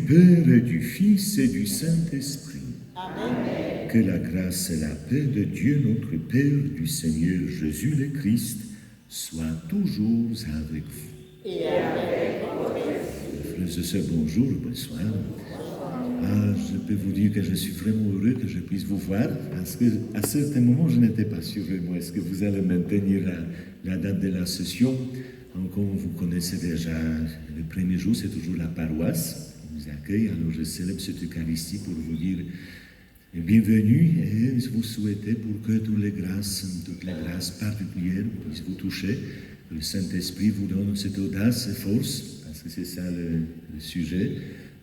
Père et du Fils et du Saint-Esprit. Amen. Que la grâce et la paix de Dieu notre Père, du Seigneur Jésus le Christ, soient toujours avec vous. Et avec votre esprit. Frères et sœurs, bonjour, bonsoir. Je peux vous dire que je suis vraiment heureux que je puisse vous voir, parce qu'à certains moments, je n'étais pas sûr de moi. Est-ce que vous allez maintenir la date de la session? Comme vous connaissez déjà, le premier jour, c'est toujours la paroisse qui nous accueille. Alors je célèbre cette Eucharistie pour vous dire bienvenue et vous souhaiter pour que toutes les grâces particulières puissent vous toucher. Que le Saint-Esprit vous donne cette audace et force, parce que c'est ça le sujet.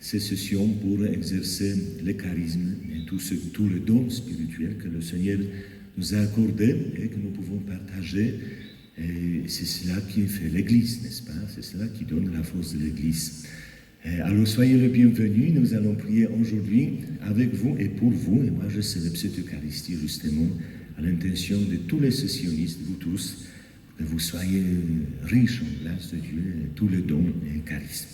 Ces sessions pour exercer les charismes et tout le don spirituel que le Seigneur nous a accordé et que nous pouvons partager. Et c'est cela qui fait l'Église, n'est-ce pas? C'est cela qui donne la force de l'Église. Alors soyez les bienvenus, nous allons prier aujourd'hui avec vous et pour vous. Et moi je célèbre cette Eucharistie justement à l'intention de tous les sessionnistes, vous tous, que vous soyez riches en grâce de Dieu, tous les dons et charismes.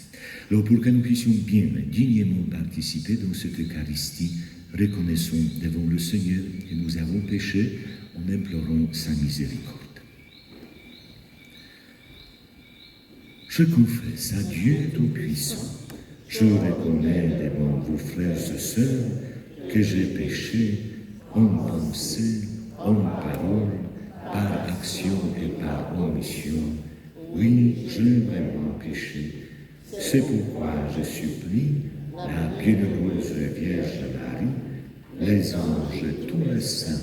Alors pour que nous puissions bien, dignement participer dans cette Eucharistie, reconnaissons devant le Seigneur que nous avons péché en implorant sa miséricorde. Je confesse à Dieu Tout-Puissant, je reconnais devant vous frères et sœurs que j'ai péché en pensée, en parole, par action et par omission. Oui, j'ai vraiment péché. C'est pourquoi je supplie la bienheureuse Vierge Marie, les anges et tous les saints,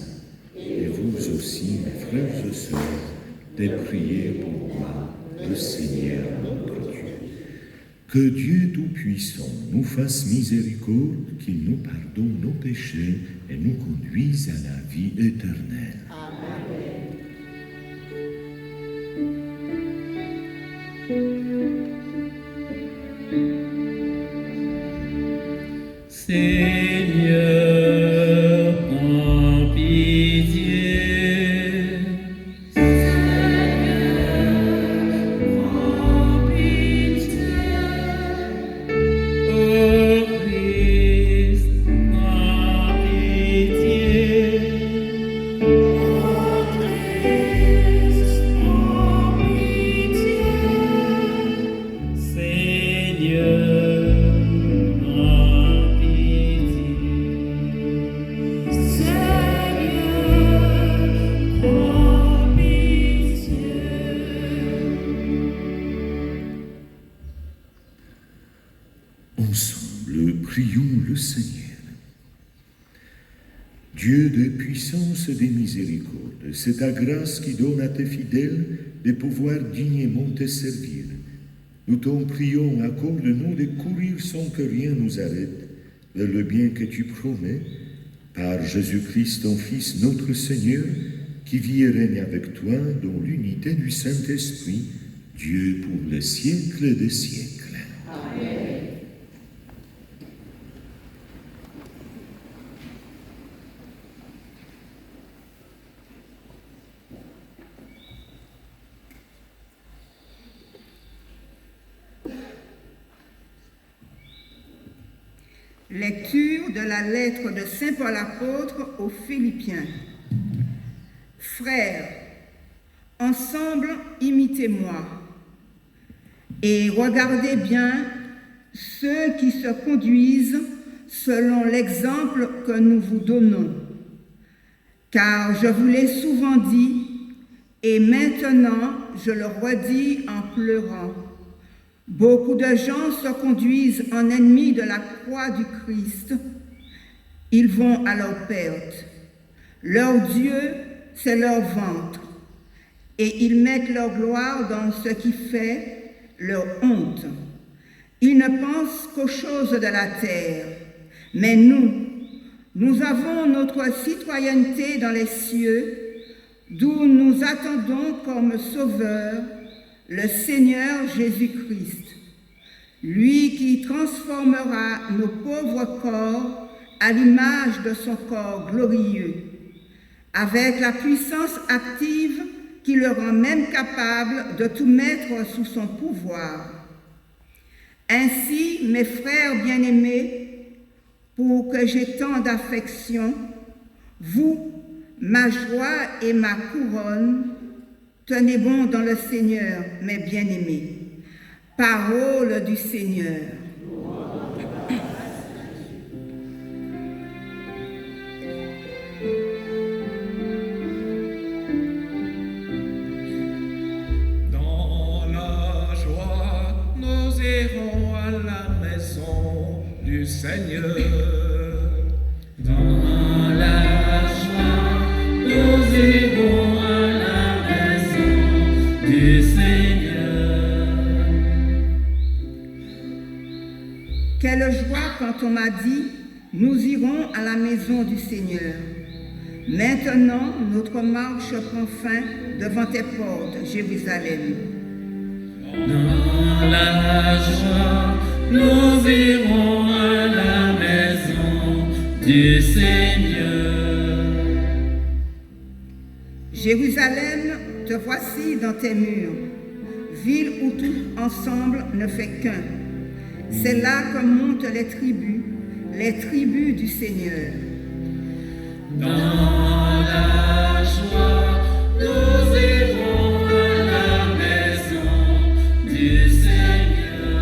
et vous aussi, mes frères et sœurs, de prier pour moi, le Seigneur notre Dieu. Que Dieu Tout-Puissant nous fasse miséricorde, qu'il nous pardonne nos péchés et nous conduise à la vie éternelle. Amen. Seigneur, prends pitié. Ensemble, prions le Seigneur. Dieu de puissance et de miséricorde, c'est ta grâce qui donne à tes fidèles de pouvoir dignement te servir. Nous t'en prions, accorde-nous de courir sans que rien nous arrête vers le bien que tu promets, par Jésus-Christ, ton Fils, notre Seigneur, qui vit et règne avec toi dans l'unité du Saint-Esprit, Dieu pour les siècles des siècles. Amen. Lecture de la lettre de Saint Paul apôtre aux Philippiens. Frères, ensemble, imitez-moi et regardez bien ceux qui se conduisent selon l'exemple que nous vous donnons. Car je vous l'ai souvent dit, et maintenant je le redis en pleurant. Beaucoup de gens se conduisent en ennemis de la croix du Christ. Ils vont à leur perte. Leur Dieu, c'est leur ventre. Et ils mettent leur gloire dans ce qui fait leur honte. Ils ne pensent qu'aux choses de la terre. Mais nous avons notre citoyenneté dans les cieux, d'où nous attendons comme sauveur le Seigneur Jésus-Christ, lui qui transformera nos pauvres corps à l'image de son corps glorieux, avec la puissance active qui le rend même capable de tout mettre sous son pouvoir. Ainsi, mes frères bien-aimés, pour que j'aie tant d'affection, vous, ma joie et ma couronne, tenez bon dans le Seigneur, mes bien-aimés. Parole du Seigneur. Dans la joie, nous irons à la maison du Seigneur. Dans la joie, nous irons à la maison du Seigneur. Quelle joie quand on m'a dit, nous irons à la maison du Seigneur. Maintenant, notre marche prend fin devant tes portes, Jérusalem. Dans la joie, nous irons à la maison du Seigneur. Jérusalem, te voici dans tes murs, ville où tout ensemble ne fait qu'un. C'est là que montent les tribus du Seigneur. Dans la joie, nous irons à la maison du Seigneur.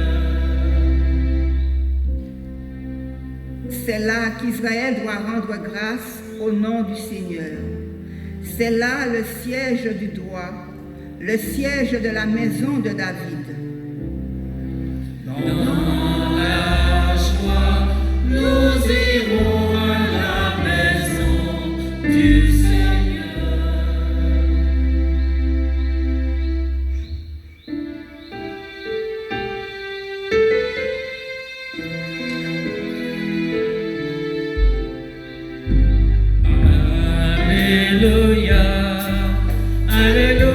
C'est là qu'Israël doit rendre grâce au nom du Seigneur. C'est là le siège du droit, le siège de la maison de David. Dans la joie, nous irons à la maison du Seigneur. Alléluia, Alléluia.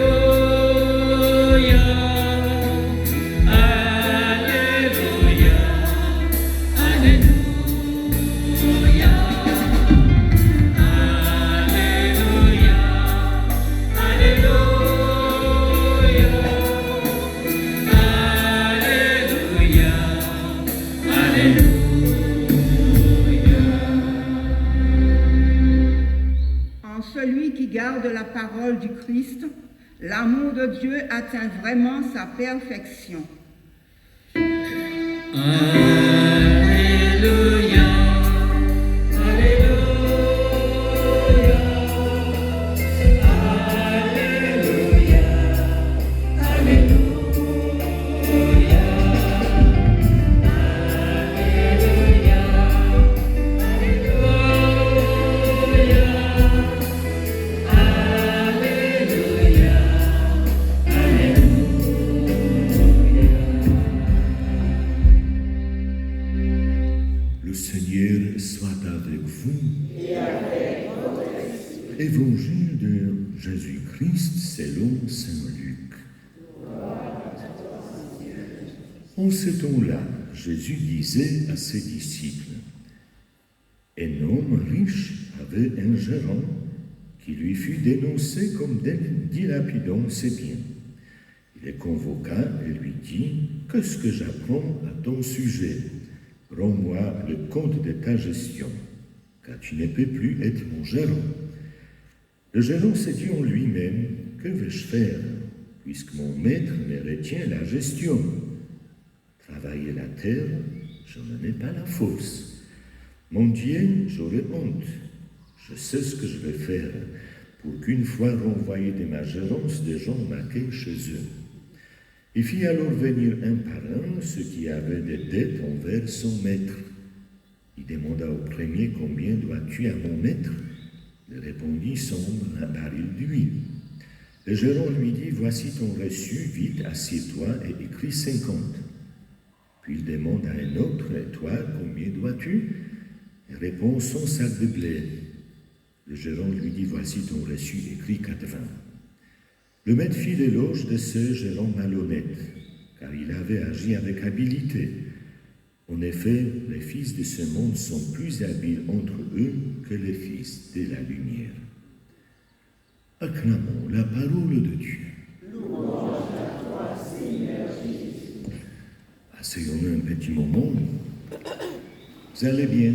En celui qui garde la parole du Christ, l'amour de Dieu atteint vraiment sa perfection. Alléluia, Alléluia, Alléluia, Alléluia, Alléluia, Le Seigneur soit avec vous. Évangile de Jésus-Christ selon Saint Luc. En ce temps-là, Jésus disait à ses disciples, un homme riche avait un gérant qui lui fut dénoncé comme dilapidant ses biens. Il le convoqua et lui dit, « Qu'est-ce que j'apprends à ton sujet ? Rends-moi le compte de ta gestion, car tu ne peux plus être mon gérant. » Le gérant s'est dit en lui-même, « Que vais-je faire, puisque mon maître me retient la gestion ? Travailler la terre, je n'en ai pas la force. Mon Dieu, j'aurai honte. Je sais ce que je vais faire pour qu'une fois renvoyé de ma gérance, des gens m'accueillent chez eux. » Il fit alors venir un par un ceux qui avaient des dettes envers son maître. Il demanda au premier, « Combien dois-tu à mon maître ?» Il répondit, « 100 barils d'huile. » Le gérant lui dit, « Voici ton reçu, vite, assieds-toi et écris 50. » Puis il demande à un autre, « Et toi, combien dois-tu » Il répond, « 100 sacs de blé. » Le gérant lui dit, « Voici ton reçu, écris 80. » Le maître fit l'éloge de ce gérant malhonnête, car il avait agi avec habileté. En effet, les fils de ce monde sont plus habiles entre eux que les fils de la lumière. Acclamons la parole de Dieu. Louange à toi, Seigneur Jésus. Asseyons-nous un petit moment. Vous allez bien?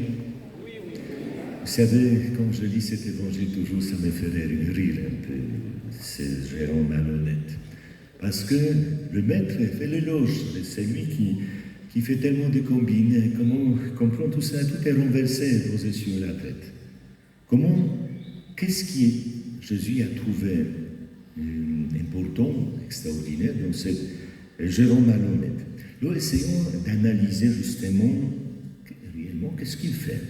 Vous savez, quand je lis cet évangile, toujours ça me fait rire un peu, c'est Jérôme malhonnête. Parce que le maître fait l'éloge, c'est lui qui fait tellement de combines, comment comprend tout ça, tout est renversé et posé sur la tête. Qu'est-ce qui Jésus a trouvé important, extraordinaire dans ce Jérôme malhonnête? Nous essayons d'analyser justement, réellement, qu'est-ce qu'il fait.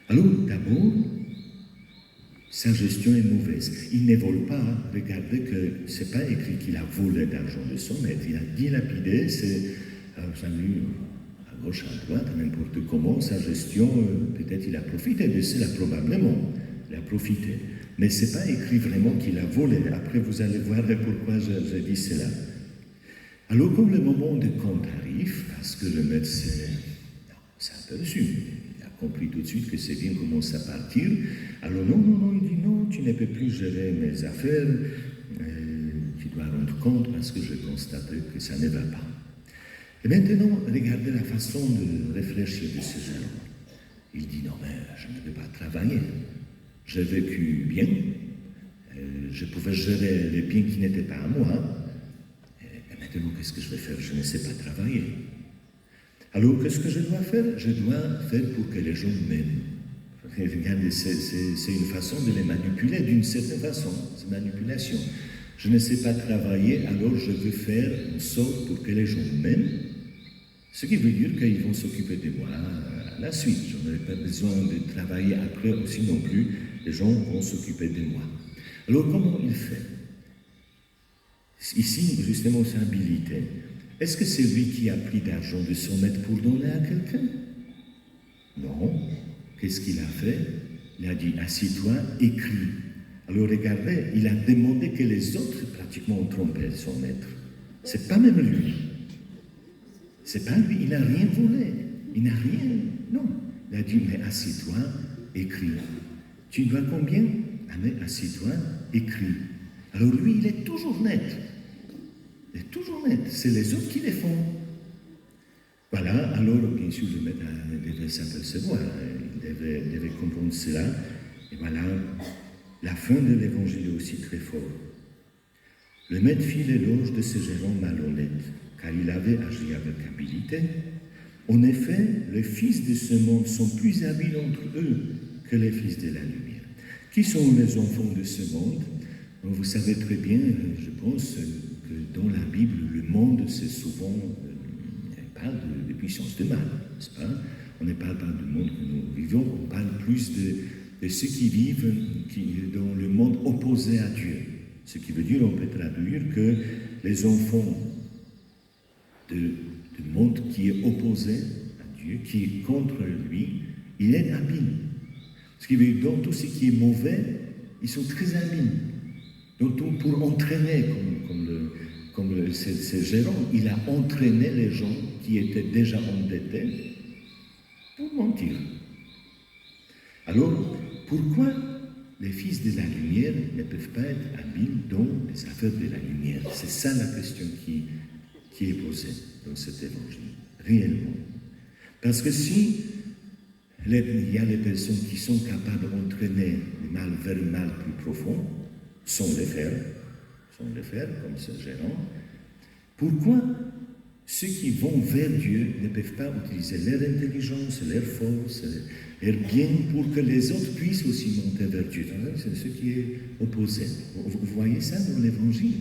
Alors, d'abord, sa gestion est mauvaise. Il ne vole pas. Regardez que ce n'est pas écrit qu'il a volé d'argent de son maître. Il a dilapidé, c'est à gauche, à droite, n'importe comment. Sa gestion, peut-être il a profité de cela, probablement. Il a profité. Mais ce n'est pas écrit vraiment qu'il a volé. Après, vous allez voir pourquoi je dis cela. Alors, quand le moment de compte arrive, parce que le maître s'est aperçu, il a compris tout de suite que c'est bien commence à partir, alors non, il dit non, tu ne peux plus gérer mes affaires, tu dois rendre compte parce que je constate que ça ne va pas. Et maintenant, regardez la façon de réfléchir de ce jeune homme. Il dit non, mais je ne peux pas travailler. J'ai vécu bien, je pouvais gérer les biens qui n'étaient pas à moi. Maintenant, qu'est-ce que je vais faire? Je ne sais pas travailler. Alors, qu'est-ce que je dois faire? Je dois faire pour que les gens m'aiment. Regardez, c'est une façon de les manipuler d'une certaine façon. C'est manipulation. Je ne sais pas travailler, alors je veux faire en sorte pour que les gens m'aiment. Ce qui veut dire qu'ils vont s'occuper de moi à la suite. Je n'aurai pas besoin de travailler après aussi non plus. Les gens vont s'occuper de moi. Alors, comment il fait? Ici, justement, sa habilité. Est-ce que c'est lui qui a pris d'argent de son maître pour donner à quelqu'un? Non. Qu'est-ce qu'il a fait? Il a dit, assis-toi, écris. Alors regardez, il a demandé que les autres pratiquement ont trompé son maître. C'est pas même lui. C'est pas lui, il n'a rien volé. Il n'a rien. Non. Il a dit, mais assis-toi, écris. Tu dois combien? Ah mais assis-toi, écris. Alors lui, il est toujours net. Il est toujours net. C'est les autres qui les font. Voilà, alors bien sûr, le maître devait s'apercevoir. Il devait comprendre cela. Et voilà, la fin de l'évangile est aussi très forte. Le maître fit l'éloge de ce gérant malhonnête, car il avait agi avec habileté. En effet, les fils de ce monde sont plus habiles entre eux que les fils de la lumière. Qui sont les enfants de ce monde? Vous savez très bien, je pense, que dans la Bible, le monde, c'est souvent, on parle de puissance de mal, n'est-ce pas? On ne parle pas du monde que nous vivons, on parle plus de ceux qui vivent dans le monde opposé à Dieu. Ce qui veut dire, on peut traduire que les enfants du monde qui est opposé à Dieu, qui est contre lui, il est habile. Ce qui veut dire, dans tout ce qui est mauvais, ils sont très habiles. Donc, pour entraîner, comme ce gérant, il a entraîné les gens qui étaient déjà endettés pour mentir. Alors, pourquoi les fils de la lumière ne peuvent pas être habiles dans les affaires de la lumière? C'est ça la question qui est posée dans cet évangile, réellement. Parce que si il y a les personnes qui sont capables d'entraîner le mal vers le mal plus profond, sans le faire, comme ce gérant, pourquoi ceux qui vont vers Dieu ne peuvent pas utiliser leur intelligence, leur force, leur bien pour que les autres puissent aussi monter vers Dieu? C'est ce qui est opposé. Vous voyez ça dans l'Évangile?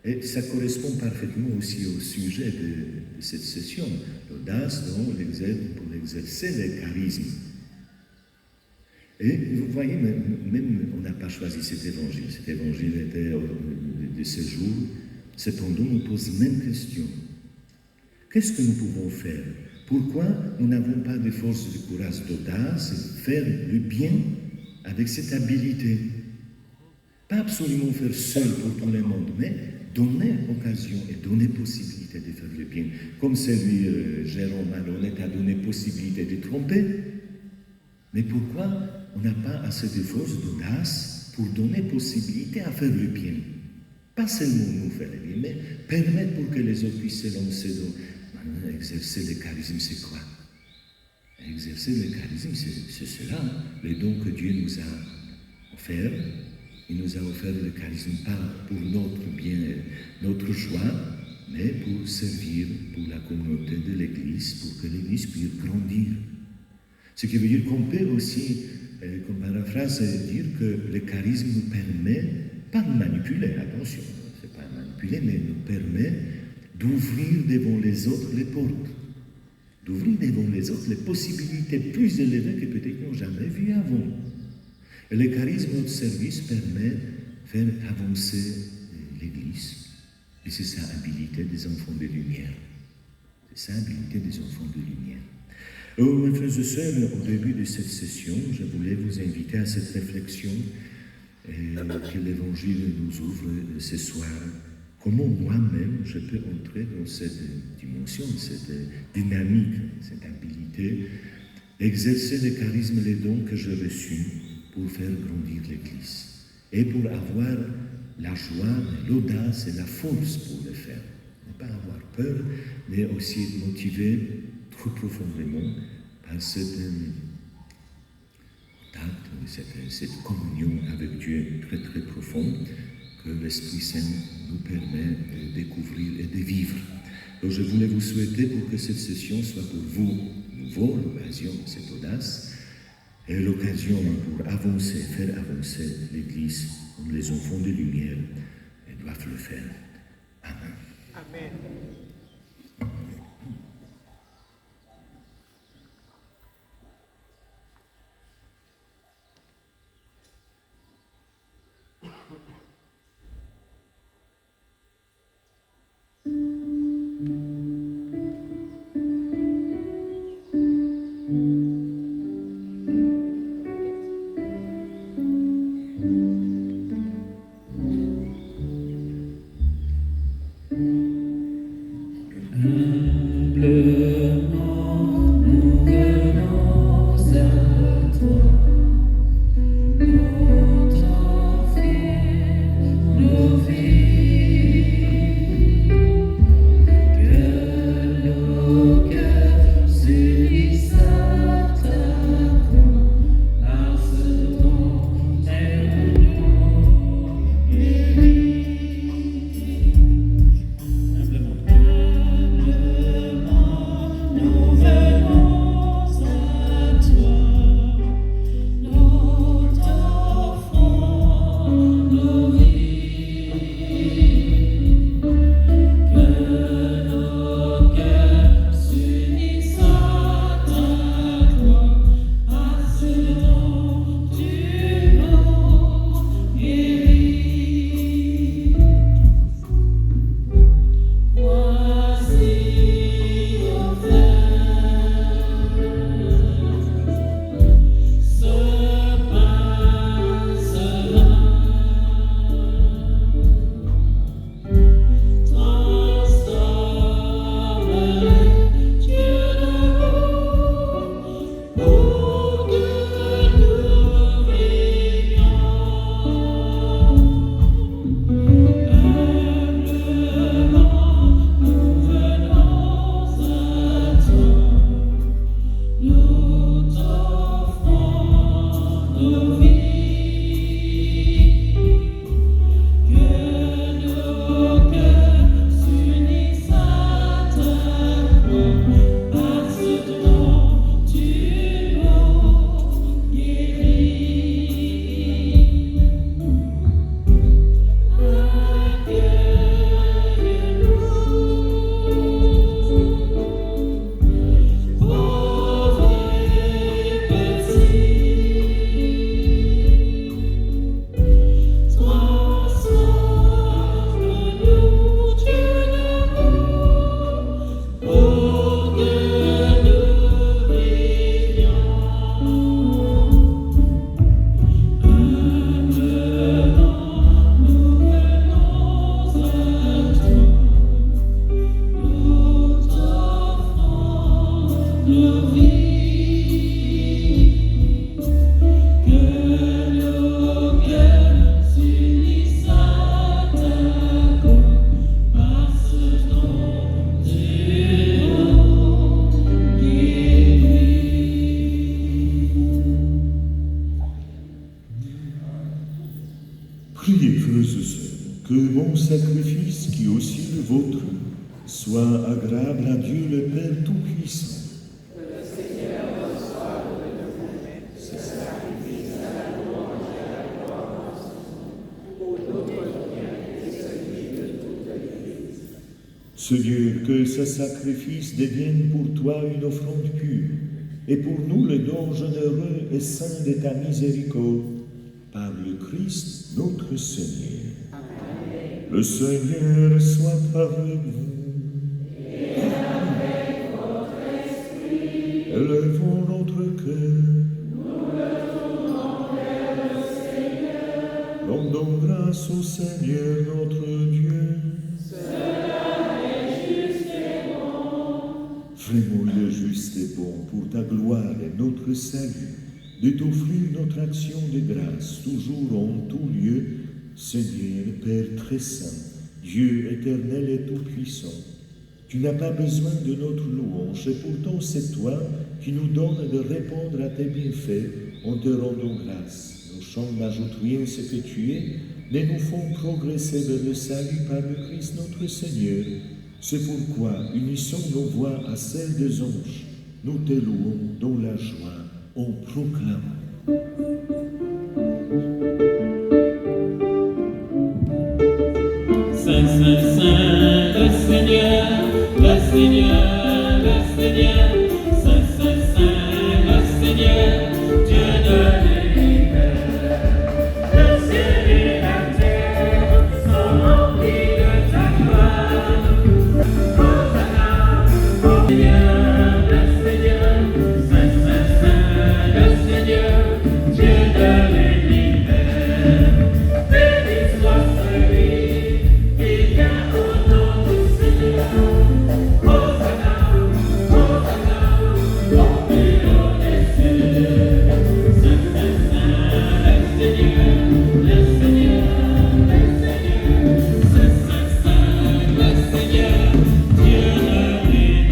Et ça correspond parfaitement aussi au sujet de cette session, l'audace pour exercer les charismes. Et vous voyez, même on n'a pas choisi cet évangile. Cet évangile était de ce jour. Cependant, on pose même question. Qu'est-ce que nous pouvons faire? Pourquoi nous n'avons pas de force, de courage, d'audace, faire le bien avec cette habileté? Pas absolument faire seul pour tout le monde, mais donner occasion et donner possibilité de faire le bien. Comme celui, Jérôme malhonnête, a donné possibilité de tromper. Mais pourquoi on n'a pas assez de force, d'audace pour donner possibilité à faire le bien? Pas seulement nous faire le bien, mais permettre pour que les autres puissent se lancer Exercer le charisme, c'est quoi? Exercer le charisme, c'est cela, les dons que Dieu nous a offerts. Il nous a offert le charisme pas pour notre bien, notre joie, mais pour servir pour la communauté de l'Église, pour que l'Église puisse grandir. Ce qui veut dire qu'on peut aussi, comme paraphrase, dire que le charisme nous permet, pas de manipuler, attention, c'est pas manipuler, mais nous permet d'ouvrir devant les autres les portes, d'ouvrir devant les autres les possibilités plus élevées que peut-être nous n'avons jamais vues avant. Et le charisme, notre service, permet de faire avancer l'Église. Et c'est ça l'habilité des enfants de lumière. C'est ça l'habilité des enfants de lumière. Alors, mes frères et sœurs, au début de cette session, je voulais vous inviter à cette réflexion que l'Évangile nous ouvre ce soir. Comment moi-même je peux entrer dans cette dimension, cette dynamique, cette habilité, exercer le charisme, les dons que j'ai reçus pour faire grandir l'Église et pour avoir la joie, l'audace et la force pour le faire. Ne pas avoir peur, mais aussi être motivé trop profondément par cette cette communion avec Dieu très très profonde que l'Esprit Saint nous permet de découvrir et de vivre. Donc je voulais vous souhaiter pour que cette session soit pour vous nouveau, l'occasion de cette audace, et l'occasion pour avancer, faire avancer l'Église comme les enfants de lumière doivent le faire. Amen. Amen. Priez, frères et sœurs, que mon sacrifice, qui est aussi le vôtre, soit agréable à Dieu le Père Tout-Puissant. Seigneur, que ce sacrifice devienne pour toi une offrande pure, et pour nous le don généreux et saint de ta miséricorde, par le Christ notre Seigneur. Amen. Le Seigneur soit avec vous. Et avec votre esprit. Élevons notre cœur. Nous le tournons vers le Seigneur. Rendons grâce au Seigneur notre Dieu. Vraiment, il est juste et bon pour ta gloire et notre salut, de t'offrir notre action de grâce, toujours en tout lieu, Seigneur, Père très saint, Dieu éternel et tout-puissant. Tu n'as pas besoin de notre louange, et pourtant c'est toi qui nous donnes de répondre à tes bienfaits en te rendant grâce. Nos chants n'ajoutent rien à ce que tu es, mais nous font progresser vers le salut par le Christ notre Seigneur. C'est pourquoi, unissons nos voix à celles des anges, nous te louons dans la joie en proclamant. Saint, Saint, Saint, le Seigneur, le Seigneur, le Seigneur, Saint, Saint, Saint, le Seigneur, Dieu de l'univers. Le ciel et la terre sont remplis de ta gloire. Hosanna, au Seigneur, le Seigneur, Saint, Saint, Saint, le Seigneur, Dieu de l'univers. Béni soit celui qui vient au nom du Seigneur. Hosanna, Hosanna, au plus haut des cieux. Saint, Saint, Saint, le Seigneur, le Seigneur, le Seigneur. Saint, Saint, Saint, le Seigneur, Dieu de l'univers.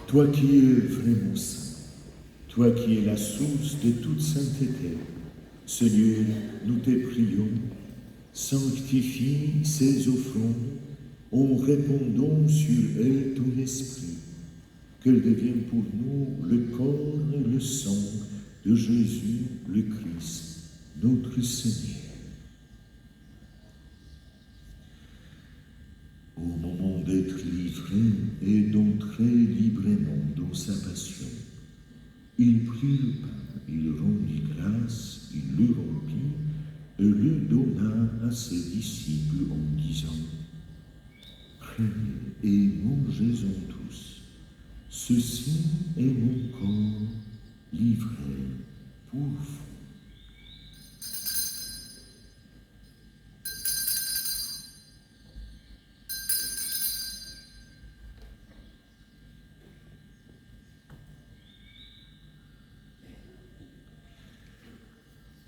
Toi qui es vraiment saint, toi qui es la source de toute sainteté, Seigneur, nous te prions, sanctifie ces offrandes en répandant sur elles ton esprit, qu'elles deviennent pour nous le corps et le sang de Jésus le Christ, notre Seigneur. Au moment d'être livré et d'entrer librement dans sa passion, il prit le pain, il rendit grâce, il le rompit et le donna à ses disciples en disant : Prenez et mangez-en tous. Ceci est mon corps livré pour vous.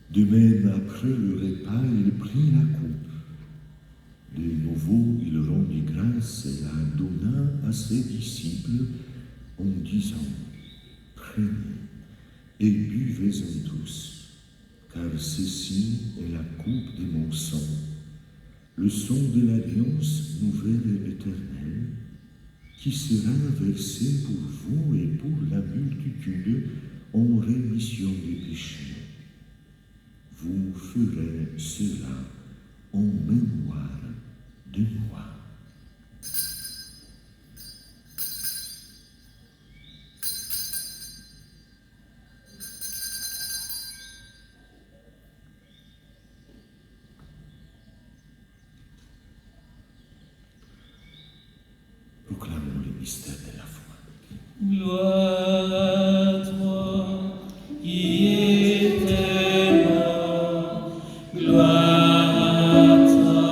De même, après le repas, il prit la coupe. De nouveau, il rendit grâce et la donna à ses disciples en disant : Prenez et buvez-en tous, car ceci est la coupe de mon sang, le sang de l'alliance nouvelle et éternelle, qui sera versé pour vous et pour la multitude en rémission des péchés. Vous ferez cela en mémoire de moi. Proclamons le mystère de la foi. Gloire à toi qui étais mort, gloire à toi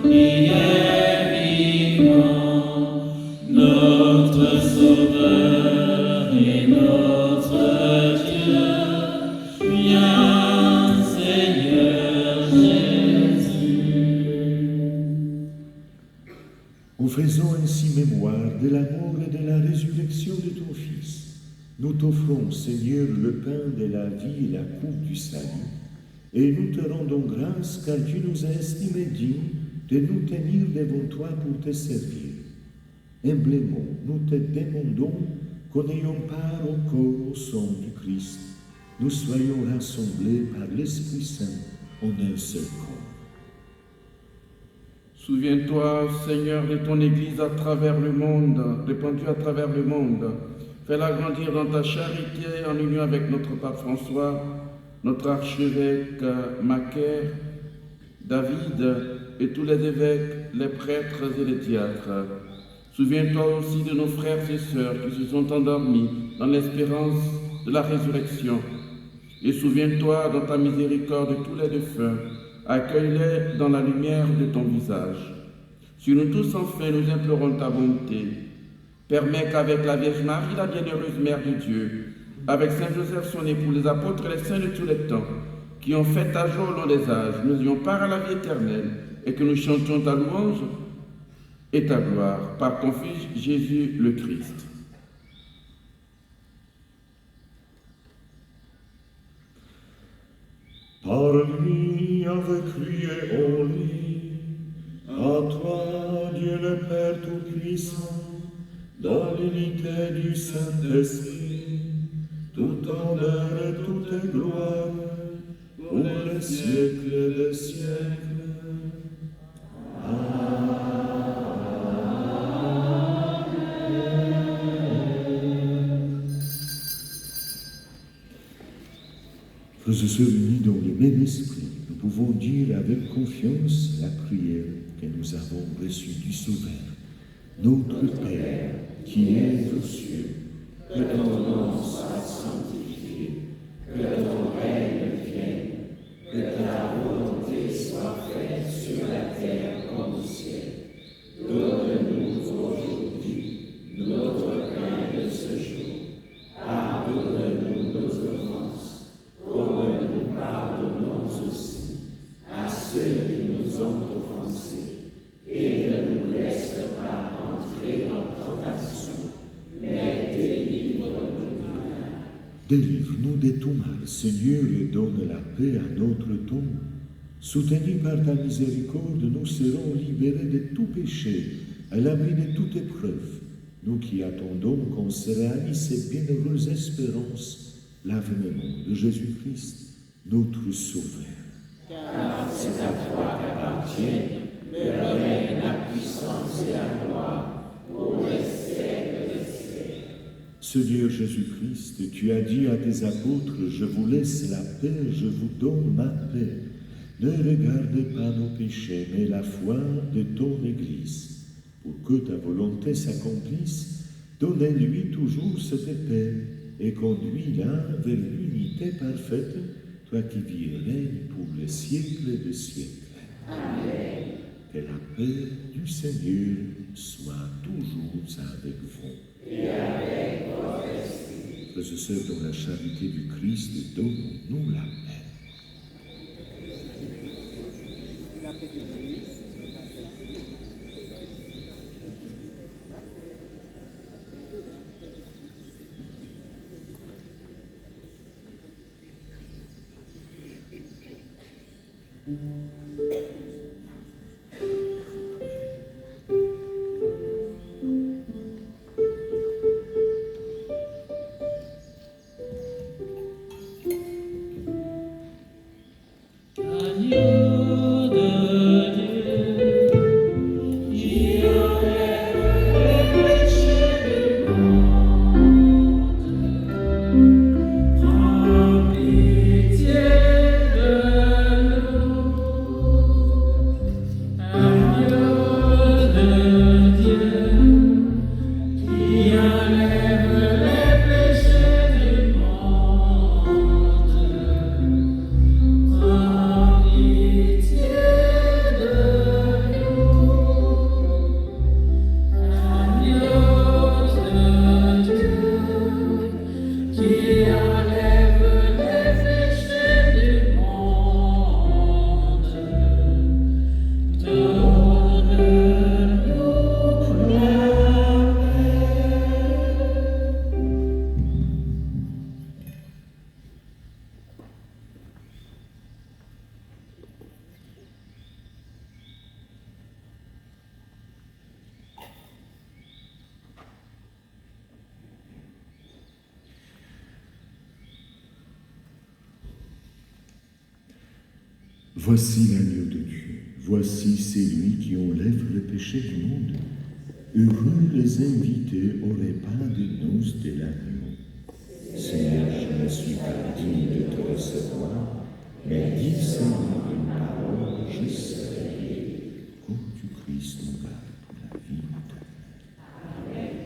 qui es vivant, notre Sauveur et notre Dieu. Viens, Seigneur Jésus. En faisant ainsi mémoire de la mort et de la résurrection de ton Fils, Nous t'offrons, Seigneur, le pain de la vie et la coupe du salut, et nous te rendons grâce car tu nous as estimés dignes de nous tenir devant toi pour te servir. Humblement, nous te demandons qu'en ayant part au corps, au sang du Christ, nous soyons rassemblés par l'Esprit Saint en un seul corps. Souviens-toi, Seigneur, de ton Église à travers le monde, répandue à travers le monde. Fais-la grandir dans ta charité en union avec notre pape François, notre archevêque Macaire, David et tous les évêques, les prêtres et les diacres. Souviens-toi aussi de nos frères et sœurs qui se sont endormis dans l'espérance de la résurrection. Et souviens-toi dans ta miséricorde de tous les défunts. Accueille-les dans la lumière de ton visage. Sur nous tous, enfin, nous implorons ta bonté. Permets qu'avec la Vierge Marie, la bienheureuse Mère de Dieu, avec Saint Joseph, son époux, les apôtres et les saints de tous les temps, qui ont fait ta joie au long des âges, nous ayons part à la vie éternelle et que nous chantions ta louange et ta gloire par ton Fils Jésus le Christ. Par lui, avec lui et en lui, à toi, Dieu le Père Tout-Puissant, dans l'unité du Saint-Esprit, tout honneur et toute gloire, pour les siècles des siècles. Frères et sœurs unis dans le même esprit, nous pouvons dire avec confiance la prière que nous avons reçue du Sauveur. Notre Père, qui es aux cieux, que ton nom soit sanctifié, que ton règne vienne, que ta volonté soit faite sur la terre comme au ciel. Donne-nous aujourd'hui notre pain de ce jour. Pardonne-nous nos offenses, comme nous pardonnons aussi à ceux qui nous ont offensés. Et ne nous laisse pas entrer en tentation, mais délivre-nous du mal. Délivre-nous de tout mal, Seigneur, et donne la paix à notre temps. Soutenus par ta miséricorde, nous serons libérés de tout péché, à l'abri de toute épreuve. Nous qui attendons qu'on se réalise cette bienheureuse espérance, l'avènement de Jésus-Christ, notre Sauveur. Car c'est à toi qu'appartiennent le règne, la puissance et la gloire pour les siècles des siècles. Seigneur Jésus-Christ, tu as dit à tes apôtres, je vous laisse la paix, je vous donne ma paix. Ne regardez pas nos péchés, mais la foi de ton Église. Pour que ta volonté s'accomplisse, donnez-lui toujours cette paix et conduis-la vers l'unité parfaite, toi qui vis et règnes pour les siècles des siècles. Amen. Que la paix du Seigneur soit toujours avec vous. Et avec votre esprit. Frères et sœurs, dans la charité du Christ, donnons-nous la paix. Prends pitié de nous. Voici l'agneau de Dieu, voici celui qui enlève le péché du monde. Heureux les invités au repas de noces de l'agneau. Seigneur, je ne suis pas digne de te recevoir, mais dis seulement une parole, je serai guéri. Ô du Christ, mon garde pour la vie éternelle. Amen.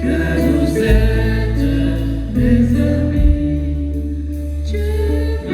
Que vous êtes mes amis, Dieu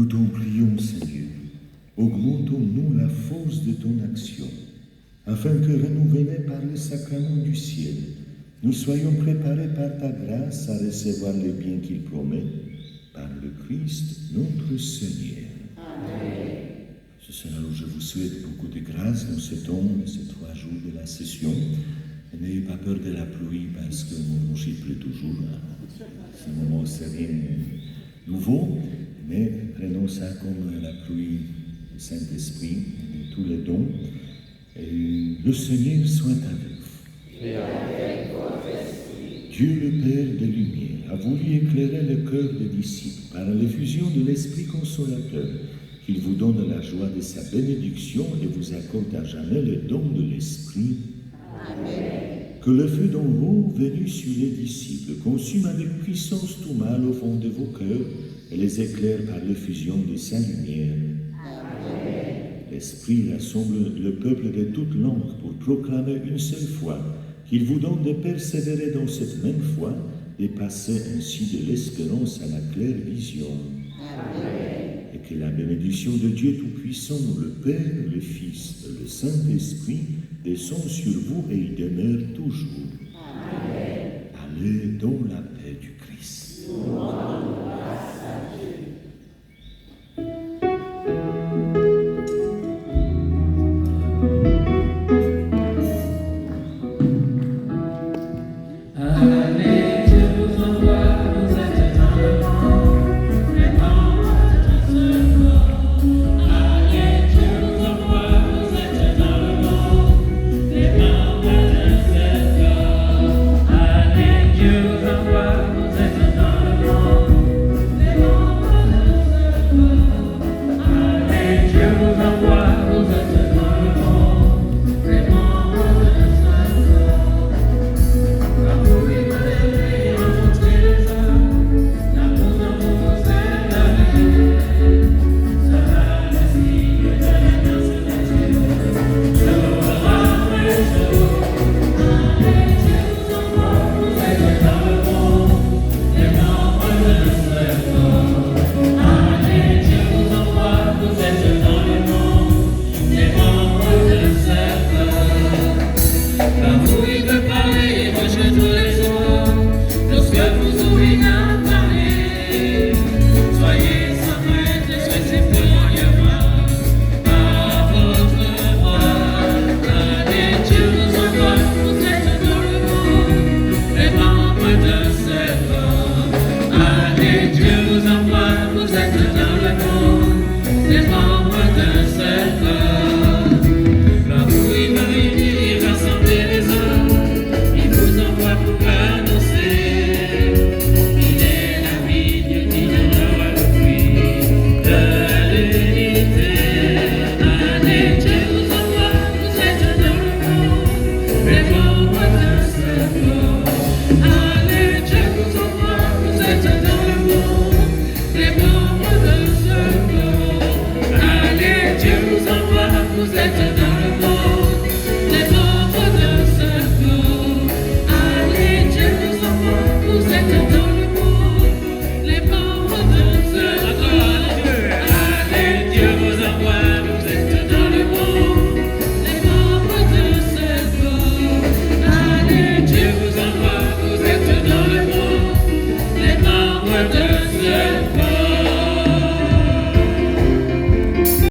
Nous t'en prions, Seigneur, augmentons-nous la force de ton action, afin que, renouvelés par le sacrement du ciel, nous soyons préparés par ta grâce à recevoir les biens qu'il promet, par le Christ notre Seigneur. Amen. Ce sera où je vous souhaite beaucoup de grâce dans ce temps, ces 3 jours de la session. N'ayez pas peur de la pluie parce que mon chiffre pleut toujours. Ce moment, c'est rien nouveau, mais prenons ça comme la pluie du Saint-Esprit, de tous les dons. Et le Seigneur soit avec vous. Et avec votre esprit. Dieu le Père de lumière a voulu éclairer le cœur des disciples par l'effusion de l'Esprit consolateur, qu'il vous donne la joie de sa bénédiction et vous accorde à jamais le don de l'Esprit. Amen. Que le feu d'en haut venu sur les disciples consume avec puissance tout mal au fond de vos cœurs et les éclaire par l'effusion de sa lumière. Amen. L'Esprit rassemble le peuple de toutes langues pour proclamer une seule foi, qu'il vous donne de persévérer dans cette même foi et passer ainsi de l'espérance à la claire vision. Amen. Et que la bénédiction de Dieu Tout-Puissant, le Père, le Fils et le Saint-Esprit descend sur vous et il demeure toujours. Amen. Allez dans la paix.